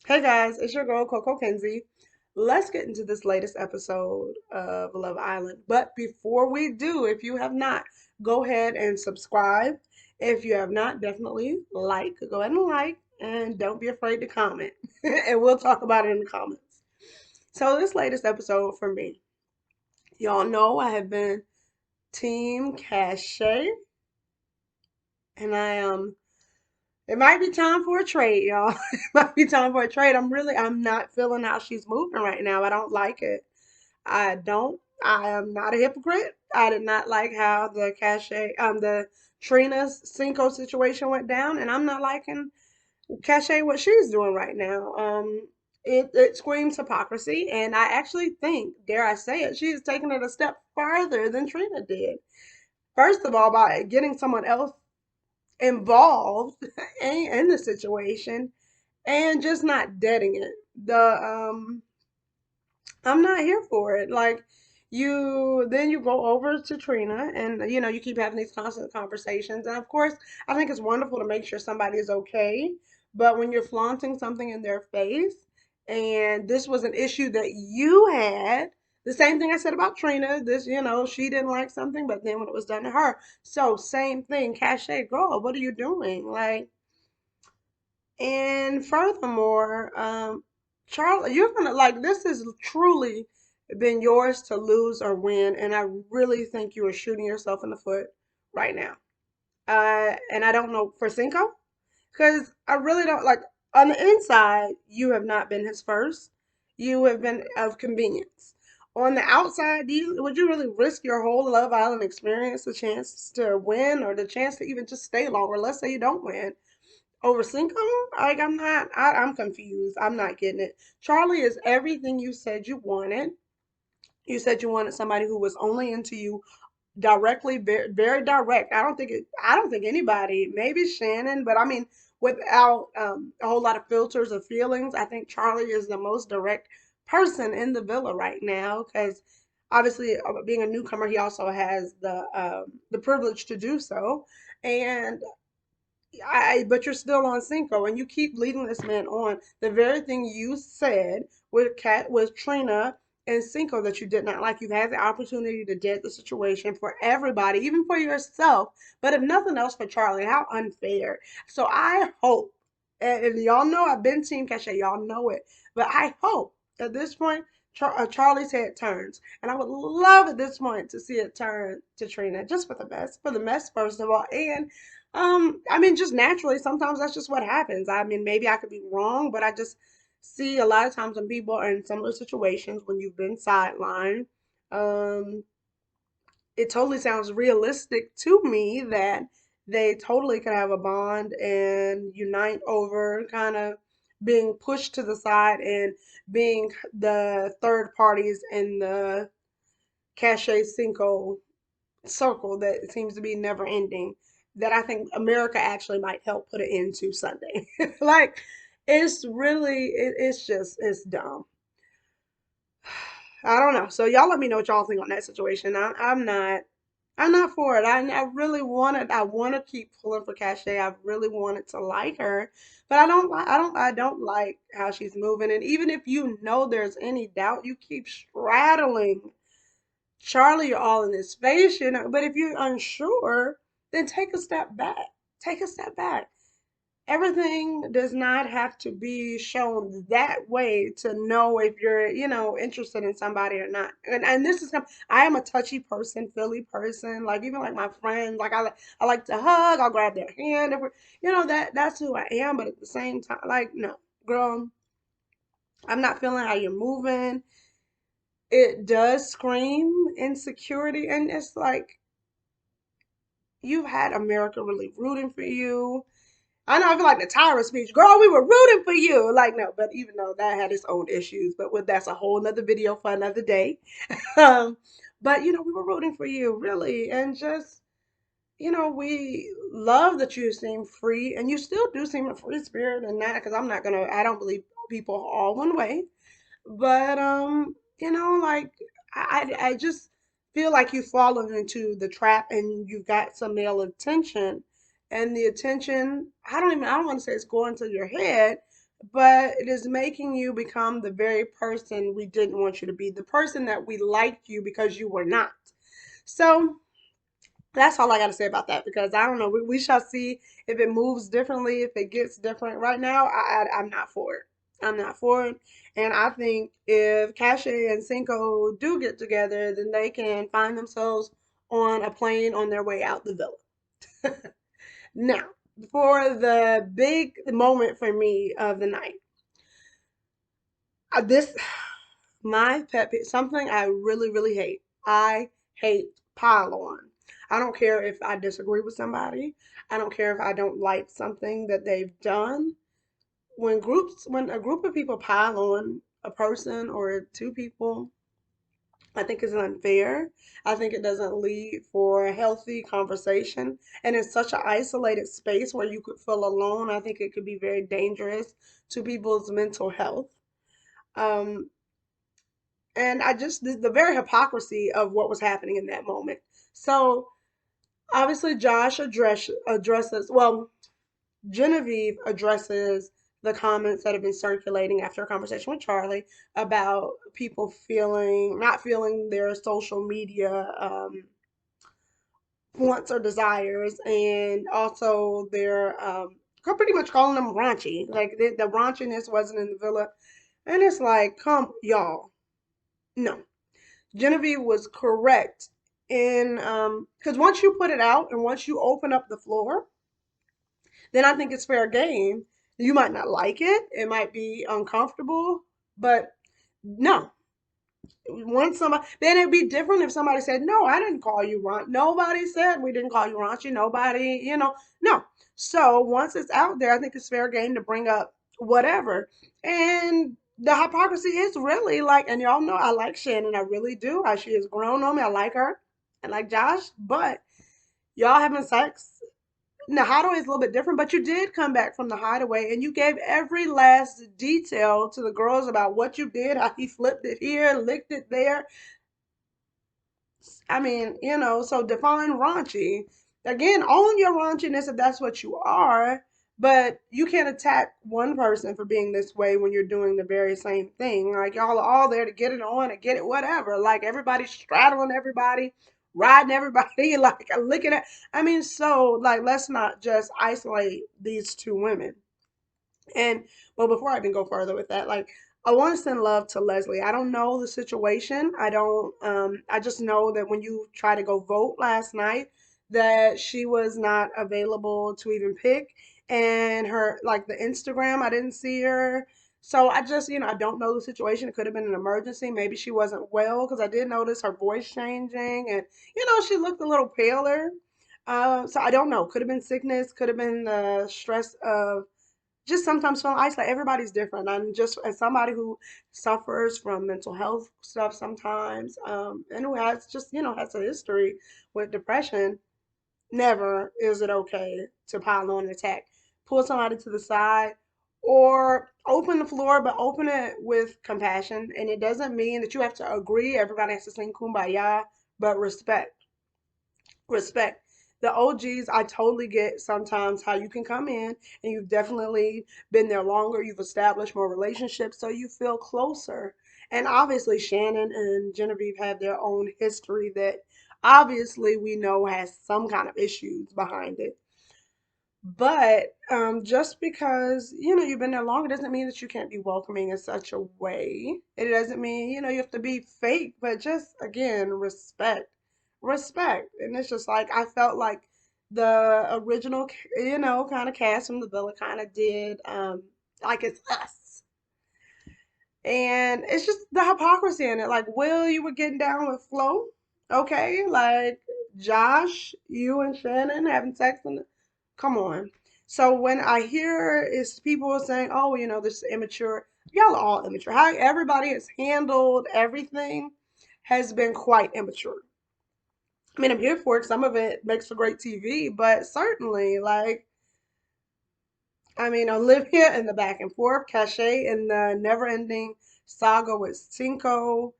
Hey guys, it's your girl Coco Kenzie. Let's get into this latest episode of Love Island. But before we do, if you have not, go ahead and subscribe. If you have not, definitely like. Go ahead and like, and don't be afraid to comment. And we'll talk about it in the comments. So this latest episode for me, y'all know I have been Team Cachet, and I am. It might be time for a trade, y'all. It might be time for a trade. I'm not feeling how she's moving right now. I don't like it. I am not a hypocrite. I did not like how the Trina Cinco situation went down, and I'm not liking Cachet what she's doing right now. It screams hypocrisy, and I actually think, dare I say it, she's taking it a step farther than Trina did. First of all, by getting someone else involved in the situation and just not deading it. The I'm not here for it. Like you go over to Trina and you keep having these constant conversations. And of course, I think it's wonderful to make sure somebody is okay. But when you're flaunting something in their face, and this was an issue that you had, the same thing I said about Trina, she didn't like something, but then when it was done to her. So same thing, cachet girl, what are you doing? Like, and furthermore, Charlie, you're gonna like this has truly been yours to lose or win, and I really think you are shooting yourself in the foot right now. And I don't know for Cinco, because I really don't like on the inside, you have not been his first. You have been of convenience. On the outside, would you really risk your whole Love Island experience, the chance to win or the chance to even just stay longer? Let's say you don't win over Cinco? Like I'm confused. I'm not getting it. Charlie is everything you said you wanted. You said you wanted somebody who was only into you directly, very, very direct. I don't think anybody, maybe Shannon, but I mean without a whole lot of filters or feelings. I think Charlie is the most direct person in the villa right now because obviously being a newcomer, he also has the privilege to do so. And but you're still on Cinco, and you keep leading this man on. The very thing you said with Trina and Cinco that you did not like. You've had the opportunity to dead the situation for everybody, even for yourself. But if nothing else, for Charlie, how unfair. So I hope, and y'all know I've been Team Cachet, y'all know it. But I hope at this point Charlie's head turns, and I would love at this point to see it turn to Trina, just for the mess first of all, and I mean, just naturally, sometimes that's just what happens. I mean, maybe I could be wrong, but I just see a lot of times when people are in similar situations when you've been sidelined, um, it totally sounds realistic to me that they totally could have a bond and unite over kind of being pushed to the side and being the third parties in the Cache Cinco circle that seems to be never ending that I think America actually might help put an end to Sunday. Like it's dumb. I don't know. So y'all let me know what y'all think on that situation. I'm not for it. I really I want to keep pulling for Cachet. I really wanted to like her, but I don't like how she's moving. And even if you know there's any doubt, you keep straddling Charlie, you're all in his face, you know. But if you're unsure, then take a step back. Take a step back. Everything does not have to be shown that way to know if you're, interested in somebody or not. And this is I am a touchy person, Philly person. Like even like my friends, like I like to hug. I'll grab their hand. If we're, that's who I am. But at the same time, like no, girl, I'm not feeling how you're moving. It does scream insecurity, and it's like you've had America really rooting for you. I know I feel like the Tyra speech, girl, we were rooting for you. Like, no, but even though that had its own issues, but that's a whole nother video for another day. um, but we were rooting for you, really, and just we love that you seem free, and you still do seem a free spirit, and that because I don't believe people are all one way. But like I just feel like you've fallen into the trap and you got some male attention, and the attention I don't want to say it's going to your head, but it is making you become the very person we didn't want you to be, the person that we liked you because you were not. So that's all I got to say about that because I don't know. We shall see if it moves differently, if it gets different. Right now, I'm not for it. I'm not for it. And I think if Cache and Cinco do get together, then they can find themselves on a plane on their way out the villa. Now, for the big moment for me of the night, this my pet peeve, something I really, really hate. I hate pile on. I don't care if I disagree with somebody. I don't care if I don't like something that they've done. When a group of people pile on a person or two people, I think it's unfair. I think it doesn't lead for a healthy conversation. And it's such an isolated space where you could feel alone. I think it could be very dangerous to people's mental health. Um, and I just the very hypocrisy of what was happening in that moment. So obviously Josh addresses well, Genevieve addresses the comments that have been circulating after a conversation with Charlie about people feeling not feeling their social media wants or desires, and also their pretty much calling them raunchy. Like the raunchiness wasn't in the villa, and it's like, come y'all, no. Genevieve was correct in because once you put it out and once you open up the floor, then I think it's fair game. You might not like it, it might be uncomfortable, but no. Once somebody, then it'd be different if somebody said, "No, I didn't call you raunchy." Nobody said we didn't call you raunchy. Nobody, no. So once it's out there, I think it's fair game to bring up whatever. And the hypocrisy is really like, and y'all know I like Shannon, I really do. She has grown on me. I like her. I like Josh, but y'all having sex. Now, Hideaway is a little bit different, but you did come back from the Hideaway and you gave every last detail to the girls about what you did, how he flipped it here, licked it there. I mean, so define raunchy. Again, own your raunchiness if that's what you are, but you can't attack one person for being this way when you're doing the very same thing. Like y'all are all there to get it on and get it whatever. Like everybody's straddling everybody, riding everybody, like licking it. I mean, so like let's not just isolate these two women. And well, before I even go further with that, like I want to send love to Leslie. I don't know the situation. I don't I just know that when you try to go vote last night that she was not available to even pick and her like the Instagram, I didn't see her. So I just, I don't know the situation. It could have been an emergency. Maybe she wasn't well because I did notice her voice changing and she looked a little paler. So I don't know. Could have been sickness, could have been the stress of just sometimes feeling isolated. Everybody's different. I'm just as somebody who suffers from mental health stuff sometimes, and who has just has a history with depression. Never is it okay to pile on and attack. Pull somebody to the side or open the floor, but open it with compassion. And it doesn't mean that you have to agree. Everybody has to sing kumbaya, but respect. The OGs, I totally get sometimes how you can come in and you've definitely been there longer, you've established more relationships, so you feel closer. And obviously, Shannon and Genevieve have their own history that obviously we know has some kind of issues behind it. But just because you've been there longer doesn't mean that you can't be welcoming in such a way. It doesn't mean you have to be fake, but just again respect. And it's just like I felt like the original, kind of cast from the villa kind of did, like it's us. And it's just the hypocrisy in it. Like, Will, you were getting down with Flo, okay? Like Josh, you and Shannon having sex in the come on. So when I hear is people saying, "Oh, this is immature," y'all are all immature. How everybody has handled everything has been quite immature. I mean, I'm here for it. Some of it makes for great TV, but certainly, like, I mean, Olivia and the back and forth, Cachet and the never-ending saga with Cinco,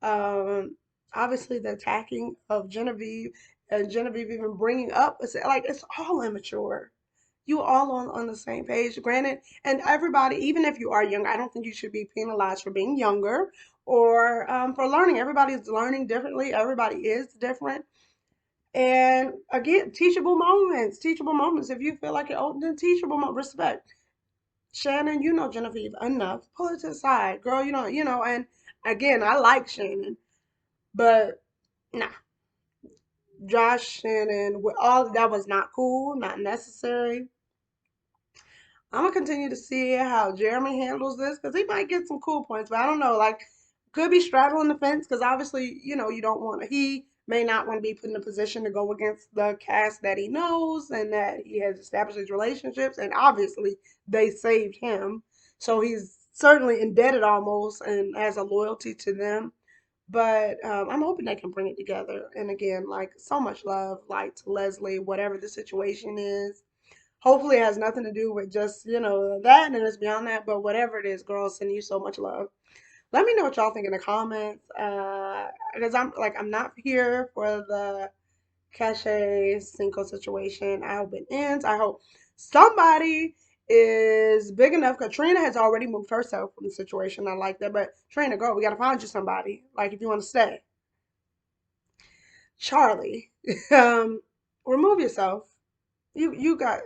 um, obviously the attacking of Genevieve, and Genevieve even bringing up, it's like it's all immature. You all on the same page. Granted, and everybody, even if you are young, I don't think you should be penalized for being younger or for learning. Everybody's learning differently. Everybody is different. And again, teachable moments, teachable moments. If you feel like you're old, then teachable respect. Shannon, you know Genevieve enough. Pull it to the side, girl. And again, I like Shannon, but nah, Josh, Shannon, with all that was not cool, not necessary. I'm gonna continue to see how Jeremy handles this because he might get some cool points, but I don't know. Like, could be straddling the fence because obviously, you don't want to. He may not want to be put in a position to go against the cast that he knows and that he has established his relationships, and obviously they saved him, so he's certainly indebted almost and has a loyalty to them. But I'm hoping they can bring it together. And again, like so much love, like to Leslie, whatever the situation is. Hopefully, it has nothing to do with just, that and it's beyond that. But whatever it is, girls, sending you so much love. Let me know what y'all think in the comments. Because I'm not here for the Cache Cinco situation. I hope it ends. I hope somebody is big enough. Katrina has already moved herself from the situation. I like that. But Trina, girl, we got to find you somebody. Like, if you want to stay. Charlie, remove yourself. You got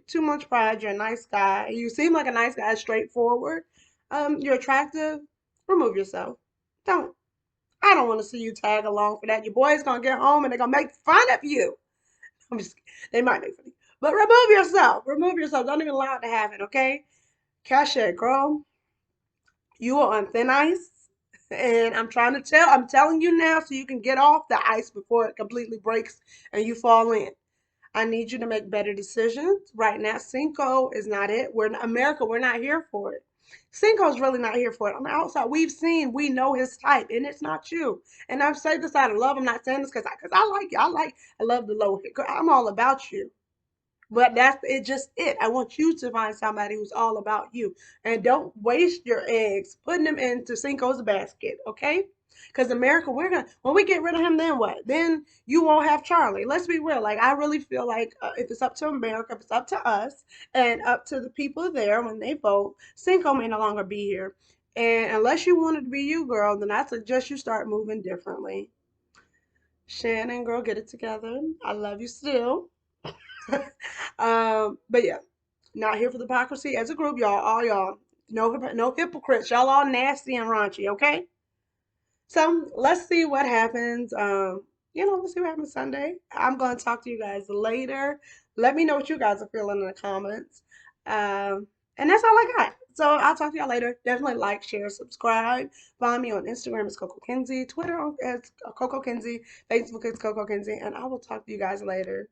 too much pride. You're a nice guy. You seem like a nice guy, straightforward. You're attractive. Remove yourself. Don't. I don't want to see you tag along for that. Your boy's gonna get home and they're gonna make fun of you. I'm just. They might make fun of you, but remove yourself. Remove yourself. Don't even allow it to happen. Okay? Cache, girl, you are on thin ice. And I'm telling you now so you can get off the ice before it completely breaks and you fall in. I need you to make better decisions. Right now, Cinco is not it. We're in America, we're not here for it. Cinco's really not here for it. On the outside, we know his type, and it's not you. And I've said this out of love. I'm not saying this because I like you. I love the low hit. I'm all about you. But that's it. Just it. I want you to find somebody who's all about you, and don't waste your eggs putting them into Cinco's basket. Okay? Because America, we're gonna when we get rid of him, then what? Then you won't have Charlie. Let's be real. Like I really feel like if it's up to America, if it's up to us, and up to the people there when they vote, Cinco may no longer be here. And unless you want it to be you, girl, then I suggest you start moving differently. Shannon, girl, get it together. I love you still. But yeah, not here for the hypocrisy as a group, y'all. All y'all, no hypocrites. Y'all all nasty and raunchy. Okay, so let's see what happens. Let's see what happens Sunday. I'm gonna talk to you guys later. Let me know what you guys are feeling in the comments. And that's all I got. So I'll talk to y'all later. Definitely like, share, subscribe. Find me on Instagram as Coco Kinsey, Twitter as Coco Kinsey, Facebook as Coco Kinsey, and I will talk to you guys later.